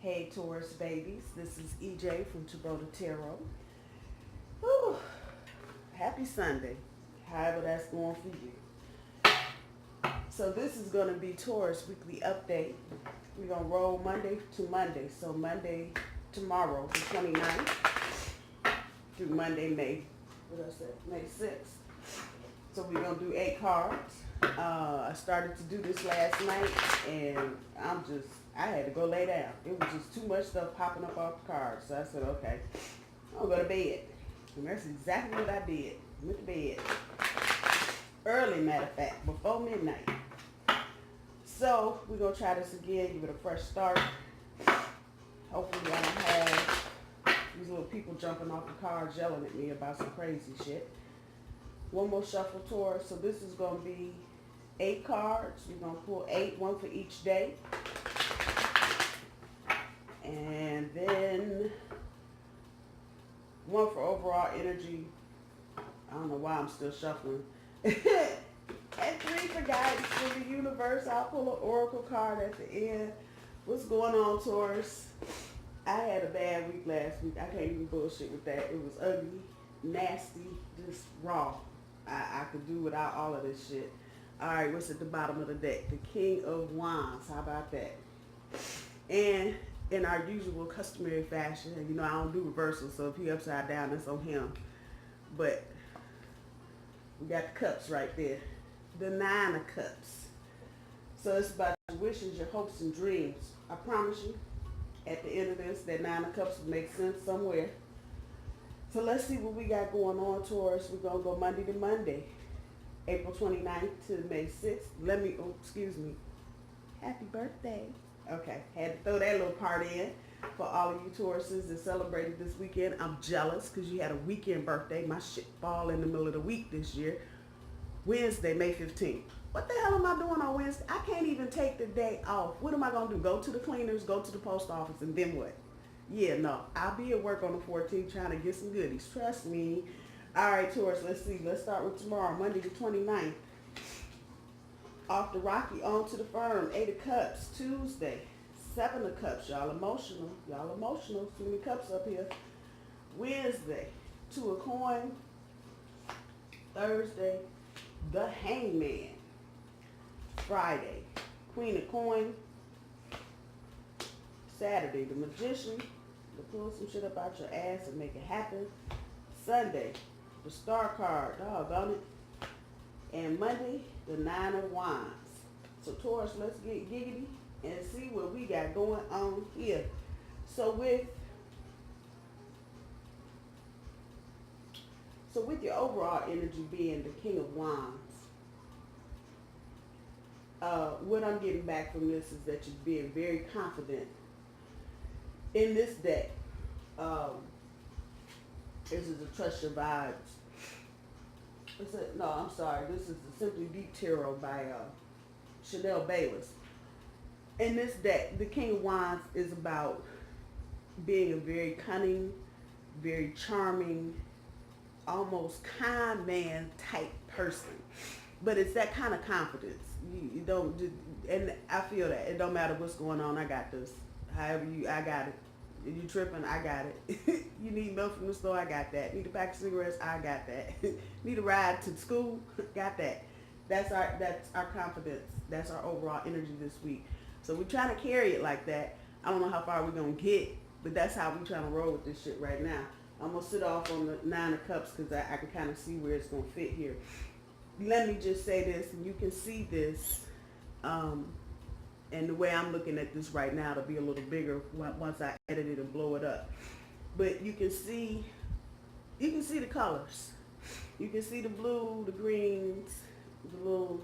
Hey Taurus babies, this is EJ from Taurota Tarot. Whew. Happy Sunday, however that's going for you. So this is going to be Taurus Weekly Update. We're going to roll Monday to Monday. So Monday, tomorrow, the 29th, through Monday, May 6th. So we're going to do 8 cards. I started to do this last night, and I had to go lay down. It was just too much stuff popping up off the cards. So I said, okay, I'll go to bed. And that's exactly what I did. Went to bed. Early, matter of fact, before midnight. So we're going to try this again, give it a fresh start. Hopefully I don't have these little people jumping off the cards yelling at me about some crazy shit. One more shuffle, Taurus. So this is going to be 8 cards. We're going to pull 8, one for each day. And then one for overall energy. I don't know why I'm still shuffling. And 3 for guidance for the universe. I'll pull an oracle card at the end. What's going on, Taurus? I had a bad week last week. I can't even bullshit with that. It was ugly, nasty, just raw. I could do without all of this shit. All right, what's at the bottom of the deck? The King of Wands. How about that? And in our usual customary fashion, you know, I don't do reversals, so if he upside down, that's on him. But we got the cups right there. The 9 of Cups. So it's about your wishes, your hopes, and dreams. I promise you, at the end of this, that 9 of Cups will make sense somewhere. So let's see what we got going on, Taurus. We're going to go Monday to Monday, April 29th to May 6th. Excuse me. Happy birthday. Okay, had to throw that little part in for all of you Tauruses that celebrated this weekend. I'm jealous because you had a weekend birthday. My shit fall in the middle of the week this year. Wednesday, May 15th. What the hell am I doing on Wednesday? I can't even take the day off. What am I going to do? Go to the cleaners, go to the post office, and then what? Yeah, no. I'll be at work on the 14th trying to get some goodies. Trust me. All right, Taurus, let's see. Let's start with tomorrow, Monday the 29th. Off the Rocky, on to the firm. 8 of Cups. Tuesday, 7 of Cups. Y'all emotional. Y'all emotional. Too many cups up here. Wednesday, 2 of Coin. Thursday, the Hangman. Friday, Queen of Coin. Saturday, the Magician. To pull some shit up out your ass and make it happen. Sunday, the Star card. Doggone it. And Monday, the 9 of Wands. So Taurus, let's get giggity and see what we got going on here. So with your overall energy being the King of Wands, what I'm getting back from this is that you're being very confident in this deck. This is a Trust Your Vibes. This is the Simply Deep Tarot by Chanel Bayless. In this deck, the King of Wands is about being a very cunning, very charming, almost con man type person. But it's that kind of confidence. You don't, and I feel that. It don't matter what's going on, I got this. I got it. You tripping, I got it. You need milk from the store, I got that. Need a pack of cigarettes, I got that. Need a ride to school, got that. That's our confidence. That's our overall energy this week. So we're trying to carry it like that. I don't know how far we're going to get, but that's how we're trying to roll with this shit right now. I'm going to sit off on the 9 of Cups because I can kind of see where it's going to fit here. Let me just say this, and you can see this, and the way I'm looking at this right now to be a little bigger once I edit it and blow it up. But you can see the colors. You can see the blue, the greens, the little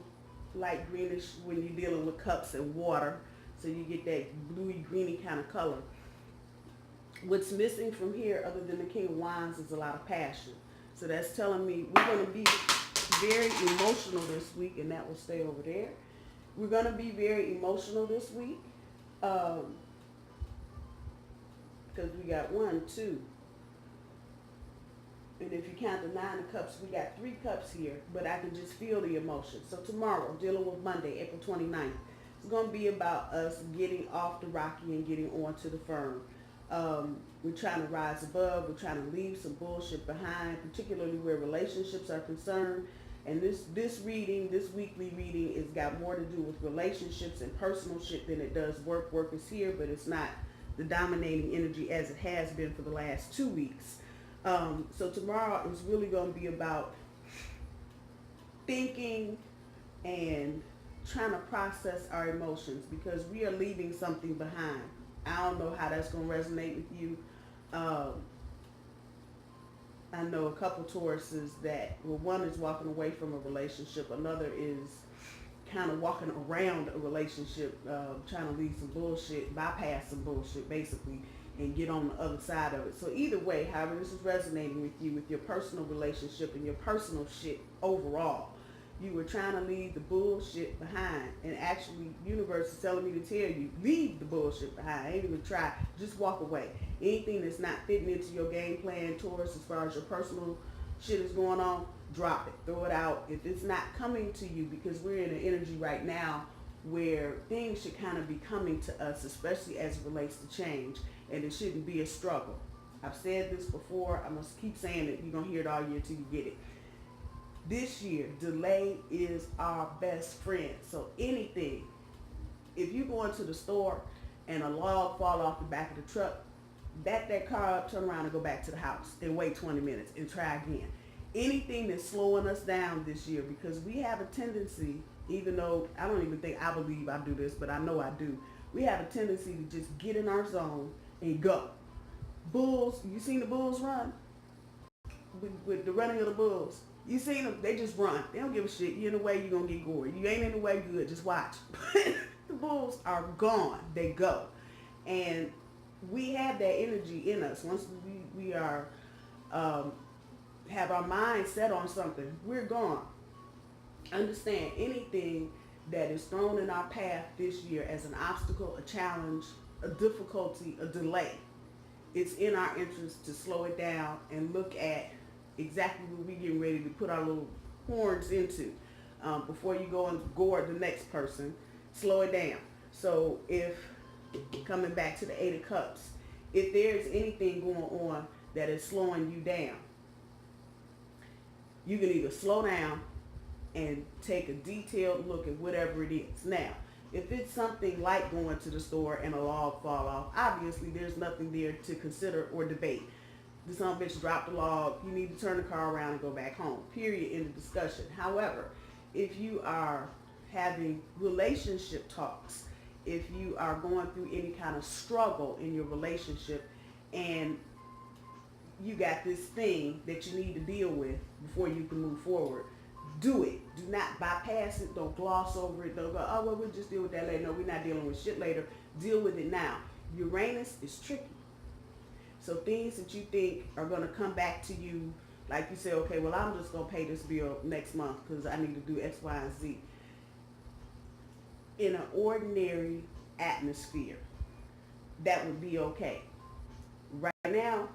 light greenish when you're dealing with cups and water. So you get that bluey, greeny kind of color. What's missing from here, other than the King of Wands, is a lot of passion. So that's telling me we're going to be very emotional this week, and that will stay over there. We're going to be very emotional this week because we got 1, 2. And if you count the 9 of Cups, we got 3 cups here, but I can just feel the emotion. So tomorrow, dealing with Monday, April 29th, It's going to be about us getting off the rocky and getting onto the firm. We're trying to rise above. We're trying to leave some bullshit behind, particularly where relationships are concerned. And this reading, this weekly reading, has got more to do with relationships and personal shit than it does work. Work is here, but it's not the dominating energy as it has been for the last 2 weeks. So tomorrow is really going to be about thinking and trying to process our emotions, because we are leaving something behind. I don't know how that's going to resonate with you. I know a couple Tauruses that, well, one is walking away from a relationship, another is kind of walking around a relationship, trying to leave some bullshit, bypass some bullshit basically, and get on the other side of it. So either way, however this is resonating with you, with your personal relationship and your personal shit overall, you were trying to leave the bullshit behind. And actually, universe is telling me to tell you, leave the bullshit behind. Ain't even try. Just walk away. Anything that's not fitting into your game plan, Taurus, as far as your personal shit is going on, drop it. Throw it out. If it's not coming to you, because we're in an energy right now where things should kind of be coming to us, especially as it relates to change. And it shouldn't be a struggle. I've said this before. I must keep saying it. You're going to hear it all year till you get it. This year, delay is our best friend. So anything, if you go into the store and a log fall off the back of the truck, back that car up, turn around and go back to the house and wait 20 minutes and try again. Anything that's slowing us down this year, because we have a tendency, even though I don't even think I believe I do this, but I know I do. We have a tendency to just get in our zone and go. Bulls, you seen the bulls run? With the running of the bulls. You seen them, they just run. They don't give a shit. You in the way, you're going to get gory. You ain't in the way, good. Just watch. The bulls are gone. They go. And we have that energy in us. Once we are, have our mind set on something, we're gone. Understand, anything that is thrown in our path this year as an obstacle, a challenge, a difficulty, a delay, it's in our interest to slow it down and look at exactly what we're getting ready to put our little horns into. Before you go and gore the next person, slow it down. So if, coming back to the 8 of Cups, if there's anything going on that is slowing you down, you can either slow down and take a detailed look at whatever it is. Now, if it's something like going to the store and a log fall off, obviously there's nothing there to consider or debate. The son of a bitch dropped the log, you need to turn the car around and go back home. Period. End of discussion. However, if you are having relationship talks, if you are going through any kind of struggle in your relationship and you got this thing that you need to deal with before you can move forward, do it. Do not bypass it. Don't gloss over it. Don't go, oh, well, we'll just deal with that later. No, we're not dealing with shit later. Deal with it now. Uranus is tricky. So things that you think are going to come back to you, like you say, okay, well, I'm just going to pay this bill next month because I need to do X, Y, and Z. In an ordinary atmosphere, that would be okay. Right now,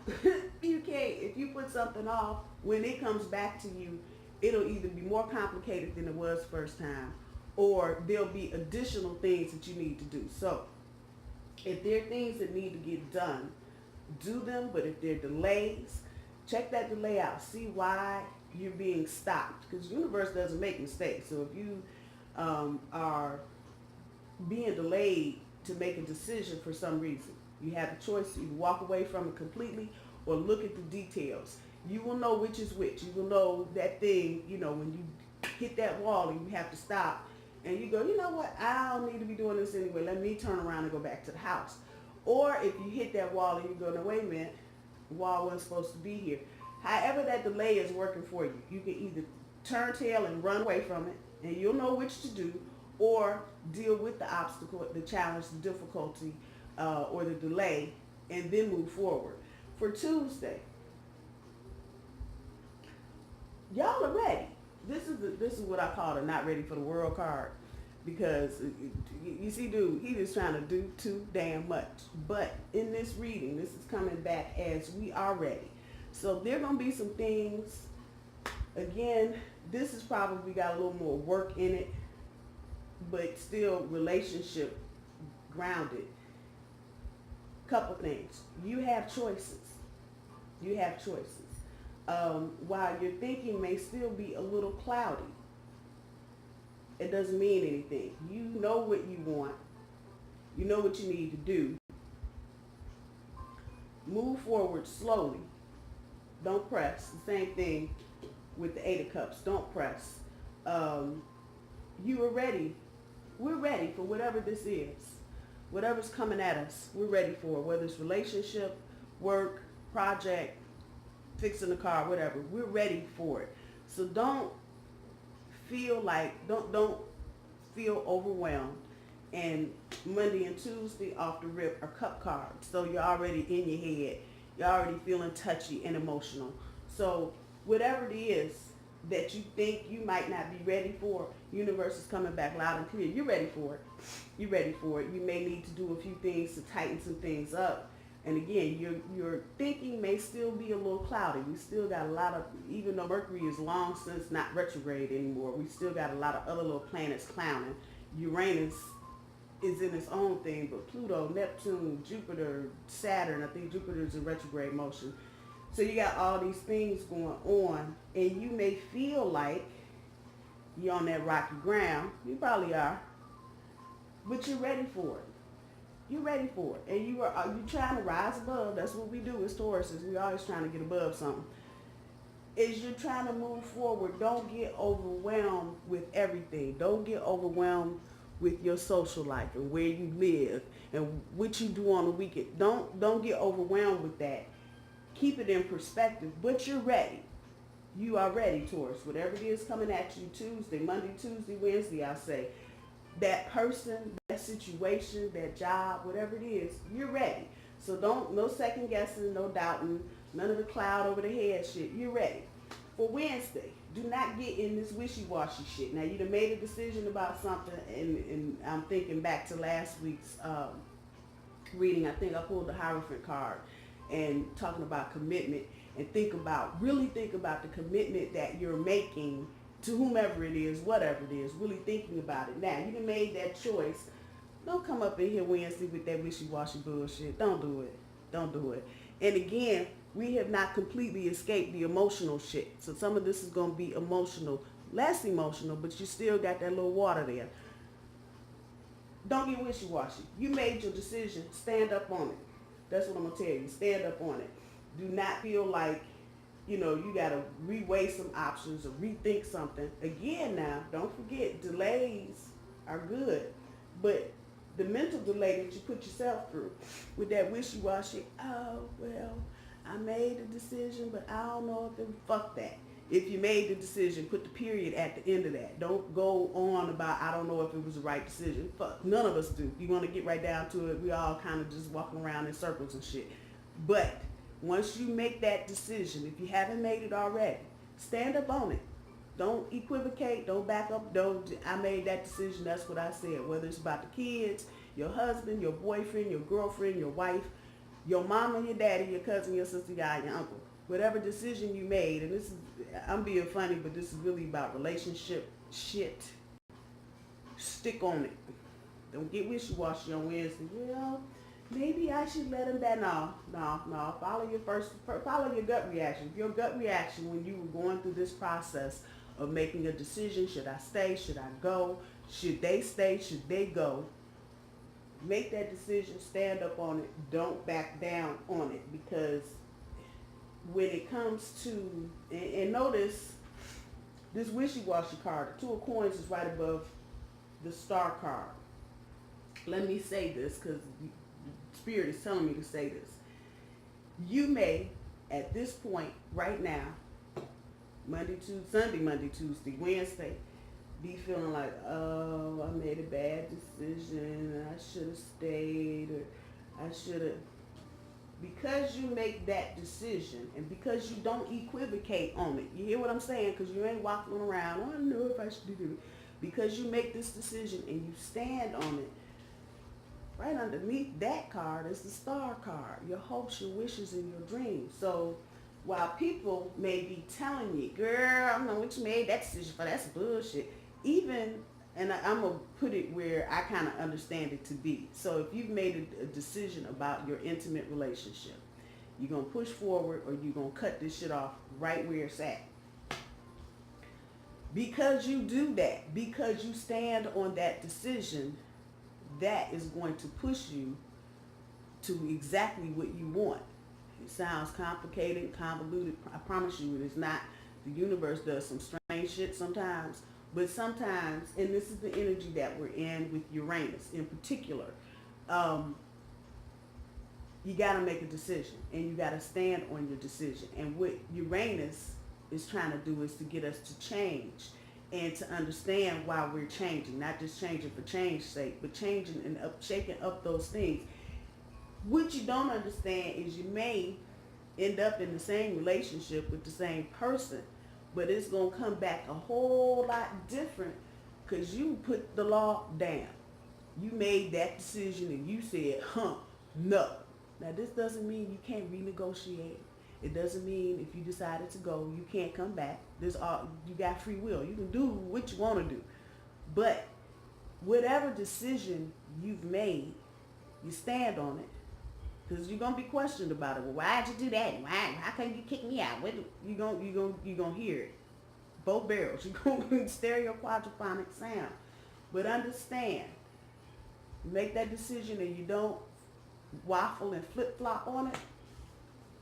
you can't. If you put something off, when it comes back to you, it'll either be more complicated than it was first time, or there'll be additional things that you need to do. So if there are things that need to get done, do them. But if there are delays, check that delay out. See why you're being stopped, because the universe doesn't make mistakes. So if you are being delayed to make a decision for some reason, you have the choice to either walk away from it completely or look at the details. You will know which is which. You will know that thing, you know, when you hit that wall and you have to stop and you go, you know what, I don't need to be doing this anyway. Let me turn around and go back to the house. Or if you hit that wall and you go, no, wait a minute, the wall wasn't supposed to be here. However that delay is working for you, you can either turn tail and run away from it and you'll know which to do, or deal with the obstacle, the challenge, the difficulty, or the delay, and then move forward. For Tuesday, y'all are ready. This is what I call the not ready for the world card, because you see, dude, he just trying to do too damn much. But in this reading, this is coming back as we are ready. So there are going to be some things. Again, this is probably got a little more work in it but still relationship grounded. Couple things. You have choices. You have choices. While your thinking may still be a little cloudy, it doesn't mean anything. You know what you want. You know what you need to do. Move forward slowly. Don't press. The same thing with the Eight of Cups. Don't press. You are ready. We're ready for whatever this is. Whatever's coming at us, we're ready for it. Whether it's relationship, work, project, fixing the car, whatever. We're ready for it. So don't feel overwhelmed. And Monday and Tuesday off the rip are cup cards. So you're already in your head. You're already feeling touchy and emotional. So whatever it is that you think you might not be ready for, universe is coming back loud and clear. You're ready for it. You're ready for it. You may need to do a few things to tighten some things up. And again, your thinking may still be a little cloudy. We still got a lot of, even though Mercury is long since not retrograde anymore, we still got a lot of other little planets clowning. Uranus is in its own thing, but Pluto, Neptune, Jupiter, Saturn, I think Jupiter's in retrograde motion. So you got all these things going on, and you may feel like you're on that rocky ground. You probably are, but you're ready for it. You're ready for it, and you're trying to rise above. That's what we do as Tauruses. We're always trying to get above something. As you're trying to move forward, don't get overwhelmed with everything. Don't get overwhelmed with your social life and where you live and what you do on the weekend. Don't get overwhelmed with that. Keep it in perspective, but you're ready. You are ready, Taurus. Whatever it is coming at you Tuesday, Monday, Tuesday, Wednesday, I'll say. That person, that situation, that job, whatever it is, you're ready. So no second guessing, no doubting, none of the cloud over the head shit. You're ready. For Wednesday, do not get in this wishy-washy shit. Now, you done made a decision about something, and I'm thinking back to last week's reading. I think I pulled the Hierophant card and talking about commitment, and really think about the commitment that you're making to whomever it is, whatever it is, really thinking about it. Now, you done made that choice. Don't come up in here Wednesday with that wishy-washy bullshit. Don't do it. Don't do it. And again, we have not completely escaped the emotional shit. So some of this is going to be emotional, less emotional, but you still got that little water there. Don't get wishy-washy. You made your decision. Stand up on it. That's what I'm going to tell you. Stand up on it. Do not feel like, you got to reweigh some options or rethink something. Again now, don't forget, delays are good. But the mental delay that you put yourself through with that wishy-washy, oh, well, I made a decision, but I don't know if fuck that. If you made the decision, put the period at the end of that. Don't go on about, I don't know if it was the right decision. Fuck, none of us do. You want to get right down to it, we all kind of just walking around in circles and shit. But once you make that decision, if you haven't made it already, stand up on it. Don't equivocate, don't back up, I made that decision, that's what I said. Whether it's about the kids, your husband, your boyfriend, your girlfriend, your wife, your mama, your daddy, your cousin, your sister, your aunt, your uncle. Whatever decision you made, and this is, I'm being funny, but this is really about relationship shit. Stick on it. Don't get wishy-washy on Wednesday. Well, maybe I should let him back. No. Follow your gut reaction. Your gut reaction when you were going through this process of making a decision, should I stay, should I go, should they stay, should they go, make that decision, stand up on it, don't back down on it, because when it comes to, and notice this wishy-washy card, the Two of Coins is right above the Star card. Let me say this, because Spirit is telling me to say this. You may, at this point, right now, Sunday, Monday, Tuesday, Wednesday, be feeling like, oh, I made a bad decision, I should have stayed, or I should have. Because you make that decision, and because you don't equivocate on it, you hear what I'm saying? Because you ain't walking around, I don't know if I should do it. Because you make this decision and you stand on it, right underneath that card is the Star card, your hopes, your wishes, and your dreams. So while people may be telling you, girl, I don't know what you made that decision for, that's bullshit. Even and I'm going to put it where I kind of understand it to be. So if you've made a decision about your intimate relationship, you're going to push forward or you're going to cut this shit off right where it's at. Because you do that, because you stand on that decision, that is going to push you to exactly what you want. It sounds complicated, convoluted. I promise you it is not. The universe does some strange shit sometimes. But sometimes, and this is the energy that we're in with Uranus in particular, you got to make a decision and you got to stand on your decision. And what Uranus is trying to do is to get us to change and to understand why we're changing, not just changing for change's sake, but changing and shaking up those things. What you don't understand is you may end up in the same relationship with the same person, but it's going to come back a whole lot different because you put the law down. You made that decision and you said, no. Now, this doesn't mean you can't renegotiate. It doesn't mean if you decided to go, you can't come back. You got free will. You can do what you want to do. But whatever decision you've made, you stand on it. Because you're going to be questioned about it. Well, why'd you do that? How come you kick me out? You're going to hear it. Both barrels. You're going to stereo quadraphonic sound. But understand, make that decision and you don't waffle and flip-flop on it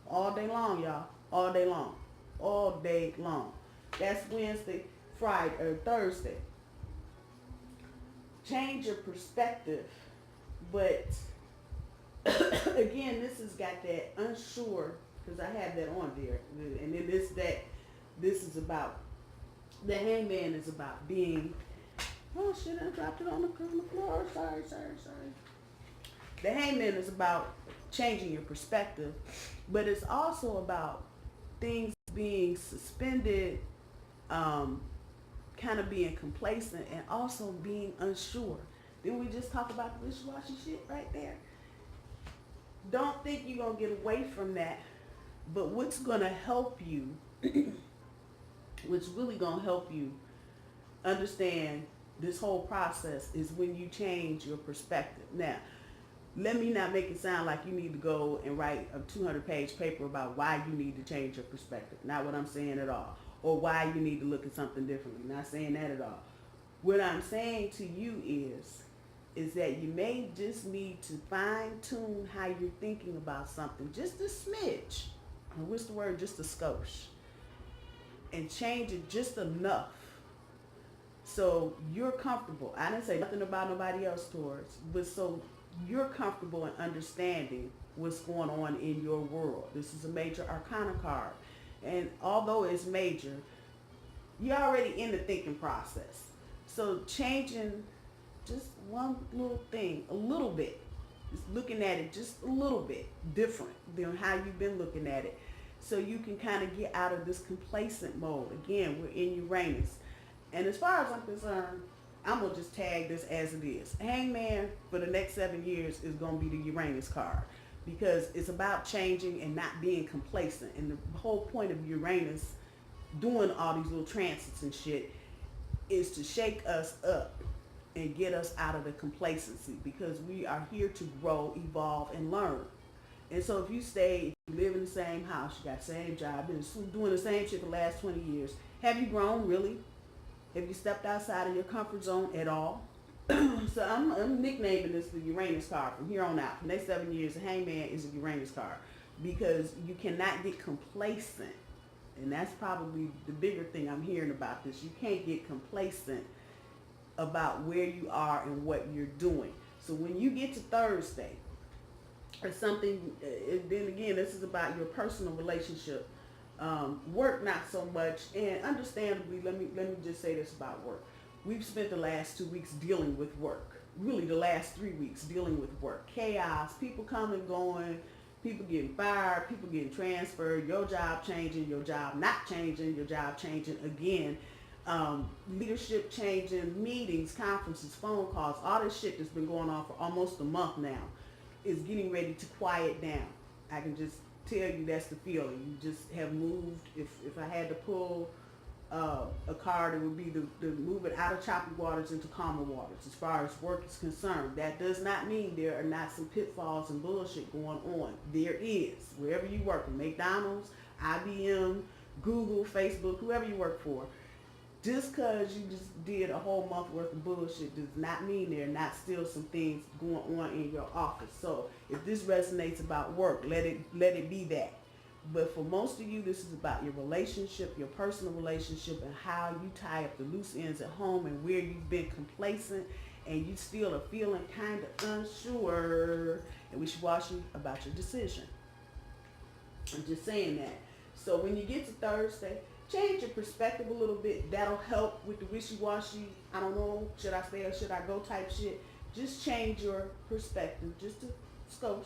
all day long, y'all. All day long. All day long. That's Wednesday, Friday, or Thursday. Change your perspective. But again, this has got that unsure, because I have that on there. And then this is about, the Hangman is about being, oh shit, I dropped it on the floor. Sorry. The Hangman is about changing your perspective, but it's also about things being suspended, kind of being complacent, and also being unsure. Didn't we just talk about the wishy-washy shit right there? Don't think you're going to get away from that, but what's going to help you, what's really going to help you understand this whole process is when you change your perspective. Now, let me not make it sound like you need to go and write a 200-page paper about why you need to change your perspective. Not what I'm saying at all. Or why you need to look at something differently. Not saying that at all. What I'm saying to you is that you may just need to fine-tune how you're thinking about something. Just a smidge. And what's the word? Just a skosh. And change it just enough so you're comfortable. I didn't say nothing about nobody else, Taurus, but so you're comfortable in understanding what's going on in your world. This is a major arcana card. And although it's major, you're already in the thinking process. So changing just one little thing, a little bit, just looking at it just a little bit different than how you've been looking at it. So you can kind of get out of this complacent mode. Again, we're in Uranus. And as far as I'm concerned, I'm going to just tag this as it is. Hangman for the next 7 years is going to be the Uranus card because it's about changing and not being complacent. And the whole point of Uranus doing all these little transits and shit is to shake us up and get us out of the complacency because we are here to grow, evolve, and learn. And so if you stay, if you live in the same house, you got the same job, been doing the same shit for the last 20 years, have you grown really? Have you stepped outside of your comfort zone at all? So I'm nicknaming this the Uranus card from here on out. For the next 7 years, the Hangman is a Uranus card because you cannot get complacent. And that's probably the bigger thing I'm hearing about this. You can't get complacent about where you are and what you're doing. So when you get to Thursday, or something, then again, this is about your personal relationship. Work not so much, and understandably, let me just say this about work. We've spent the last 2 weeks dealing with work. Really, the last 3 weeks dealing with work. Chaos, people coming, going, people getting fired, people getting transferred, your job changing, your job not changing, your job changing again. Leadership changing, meetings, conferences, phone calls, all this shit that's been going on for almost a month now is getting ready to quiet down. I can just tell you that's the feeling. You just have moved. If I had to pull a card that would be the moving out of choppy waters into calmer waters as far as work is concerned. That does not mean there are not some pitfalls and bullshit going on. There is. Wherever you work, McDonald's, IBM, Google, Facebook, whoever you work for, just because you just did a whole month worth of bullshit does not mean there are not still some things going on in your office. So if this resonates about work, let it be that. But for most of you, this is about your relationship, your personal relationship, and how you tie up the loose ends at home, and where you've been complacent and you still are feeling kind of unsure and wishy-washy about your decision. I'm just saying that. So when you get to Thursday, change your perspective a little bit. That'll help with the wishy-washy, I don't know, should I stay or should I go type shit. Just change your perspective, just a skosh,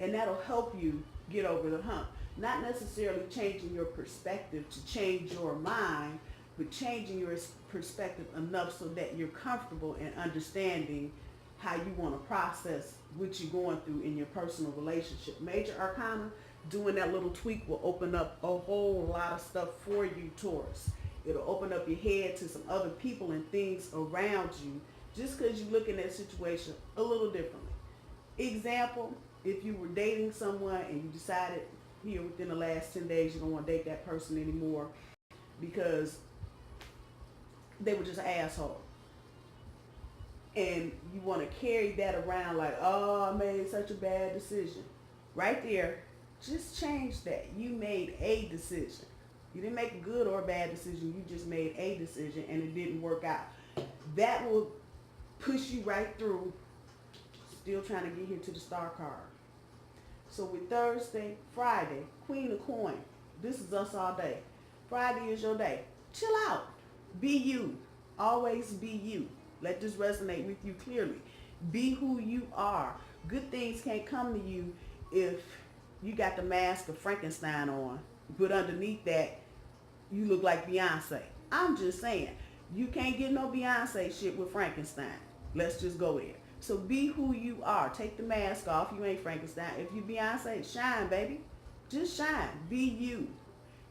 and that'll help you get over the hump. Not necessarily changing your perspective to change your mind, but changing your perspective enough so that you're comfortable in understanding how you want to process what you're going through in your personal relationship. Major Arcana, doing that little tweak will open up a whole lot of stuff for you, Taurus. It'll open up your head to some other people and things around you just because you look in that situation a little differently. Example, if you were dating someone and you decided here within the last 10 days you don't want to date that person anymore because they were just an asshole, and you want to carry that around like, oh, I made such a bad decision. Right there, just change that. You made a decision. You didn't make a good or a bad decision. You just made a decision and it didn't work out. That will push you right through. Still trying to get here to the star card. So with Thursday, Friday, Queen of Coin, this is us all day. Friday is your day. Chill out. Be you. Always be you. Let this resonate with you clearly. Be who you are. Good things can't come to you if you got the mask of Frankenstein on, but underneath that, you look like Beyonce. I'm just saying, you can't get no Beyonce shit with Frankenstein. Let's just go there. So be who you are. Take the mask off. You ain't Frankenstein. If you Beyonce, shine, baby. Just shine. Be you.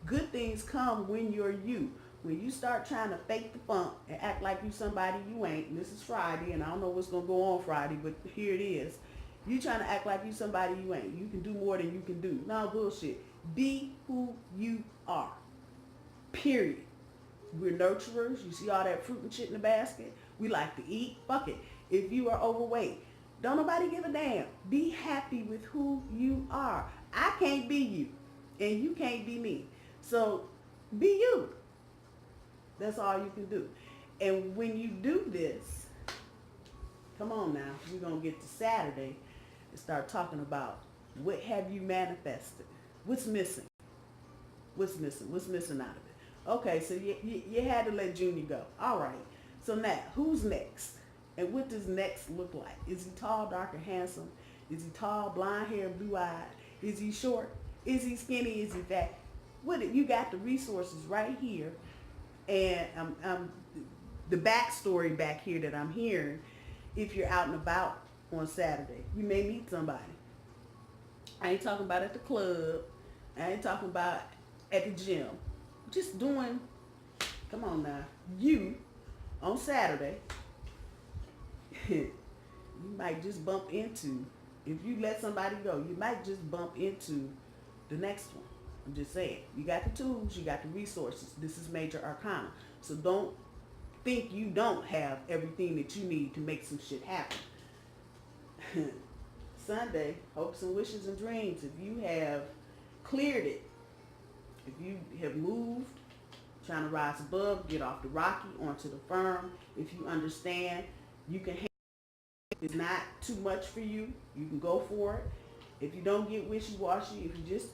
Good things come when you're you. When you start trying to fake the funk and act like you somebody you ain't, and this is Friday, and I don't know what's going to go on Friday, but here it is. You trying to act like you somebody you ain't. You can do more than you can do. No bullshit. Be who you are. Period. We're nurturers. You see all that fruit and shit in the basket? We like to eat. Fuck it. If you are overweight, don't nobody give a damn. Be happy with who you are. I can't be you, and you can't be me. So be you. That's all you can do. And when you do this, come on now, we're going to get to Saturday and start talking about what have you manifested. What's missing? What's missing? What's missing out of it? Okay, so you had to let Junior go. All right. So now, who's next? And what does next look like? Is he tall, dark, or handsome? Is he tall, blonde hair, blue-eyed? Is he short? Is he skinny? Is he fat? You got the resources right here. And the backstory back here that I'm hearing, if you're out and about on Saturday, you may meet somebody. I ain't talking about at the club. I ain't talking about at the gym. Just doing, come on now, you on Saturday, you might just bump into, if you let somebody go, you might just bump into the next one. I'm just saying, you got the tools, you got the resources. This is Major Arcana. So don't think you don't have everything that you need to make some shit happen. Sunday, hopes and wishes and dreams. If you have cleared it, if you have moved, trying to rise above, get off the rocky onto the firm, if you understand you can handle it, it's not too much for you, you can go for it. If you don't get wishy-washy, if you just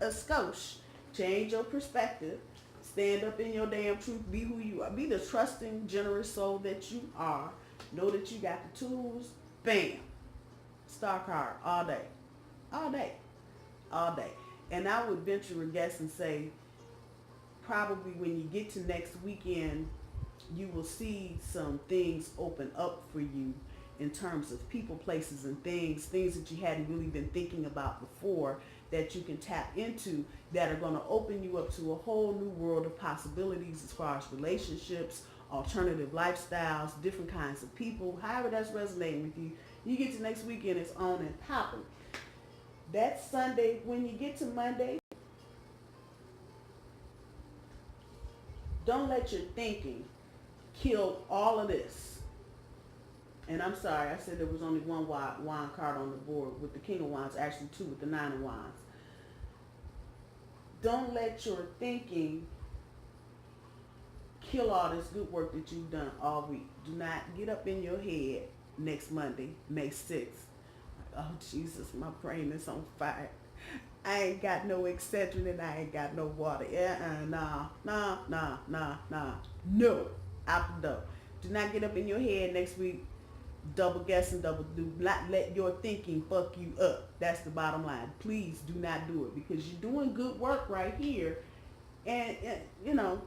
a skosh, change your perspective, stand up in your damn truth, be who you are, be the trusting, generous soul that you are, know that you got the tools, bam, star card all day, all day, all day. And I would venture a guess and say probably when you get to next weekend, you will see some things open up for you in terms of people, places, and things that you hadn't really been thinking about before, that you can tap into, that are going to open you up to a whole new world of possibilities as far as relationships, alternative lifestyles, different kinds of people, however that's resonating with you. You get to next weekend, it's on and popping. That's Sunday. When you get to Monday, don't let your thinking kill all of this. And I'm sorry, I said there was only one wine card on the board with the King of Wands, actually two with the Nine of Wands. Don't let your thinking kill all this good work that you've done all week. Do not get up in your head next Monday, May 6th. Oh, Jesus, my brain is on fire. I ain't got no Excedrin and I ain't got no water. Nah. No, out the door. Do not get up in your head next week double guessing, do not let your thinking fuck you up. That's the bottom line. Please do not do it, because you're doing good work right here. And you know,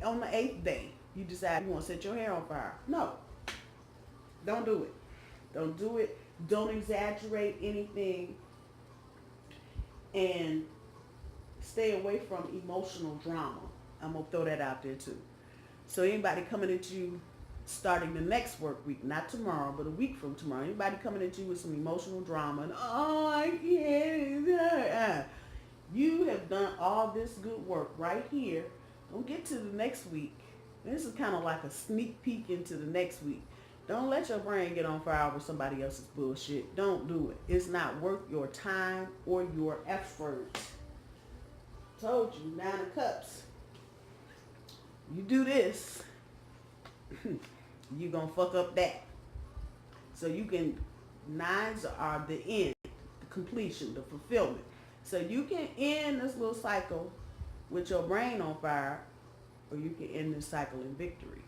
on the 8th day, you decide you want to set your hair on fire. No, don't do it. Don't do it. Don't exaggerate anything. And stay away from emotional drama. I'm going to throw that out there too. So anybody coming at you starting the next work week, not tomorrow, but a week from tomorrow, anybody coming at you with some emotional drama and, oh, I can't. You have done all this good work right here. Don't get to the next week. This is kind of like a sneak peek into the next week. Don't let your brain get on fire over somebody else's bullshit. Don't do it. It's not worth your time or your effort. Told you, 9 of Cups. You do this, you're going to fuck up that. So you can, 9s are the end, the completion, the fulfillment. So you can end this little cycle with your brain on fire, or you can end this cycle in victory.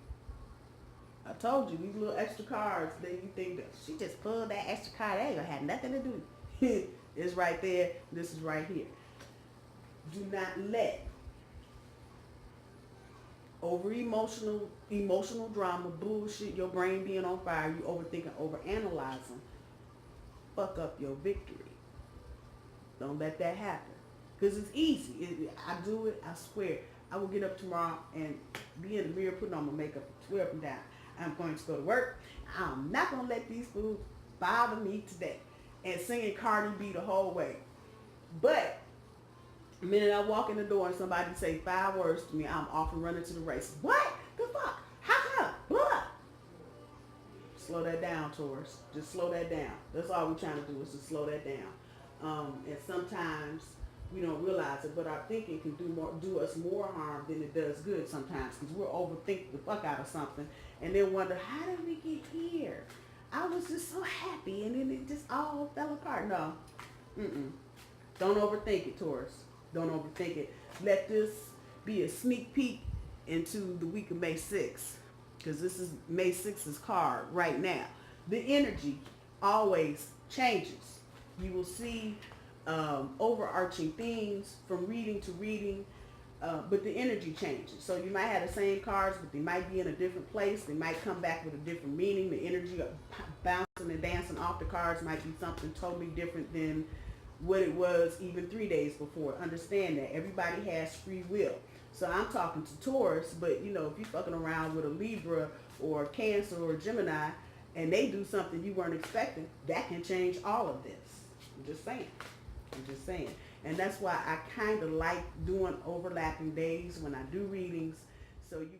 I told you, these little extra cards that you think that she just pulled that extra card, that ain't gonna have nothing to do. It's right there. This is right here. Do not let over emotional drama, bullshit, your brain being on fire, you overthinking, overanalyzing, fuck up your victory. Don't let that happen. Because it's easy. I do it, I swear. I will get up tomorrow and be in the mirror putting on my makeup, swear up and down. I'm going to go to work. I'm not going to let these fools bother me today. And singing Cardi B the whole way. But the minute I walk in the door and somebody say 5 words to me, I'm off and running to the race. What the fuck? How come? Blah. Slow that down, Taurus. Just slow that down. That's all we're trying to do, is to slow that down. And sometimes we don't realize it, but our thinking can do us more harm than it does good sometimes, because we'll overthink the fuck out of something and then wonder, how did we get here? I was just so happy and then it just all fell apart. No. Don't overthink it, Taurus. Don't overthink it. Let this be a sneak peek into the week of May 6th, because this is May 6th's card right now. The energy always changes. You will see overarching themes from reading to reading, but the energy changes. So you might have the same cards, but they might be in a different place. They might come back with a different meaning. The energy bouncing and dancing off the cards might be something totally different than what it was even 3 days before. Understand that everybody has free will. So I'm talking to Taurus, but you know, if you're fucking around with a Libra or Cancer or Gemini and they do something you weren't expecting, that can change all of this. I'm just saying. And that's why I kind of like doing overlapping days when I do readings, so you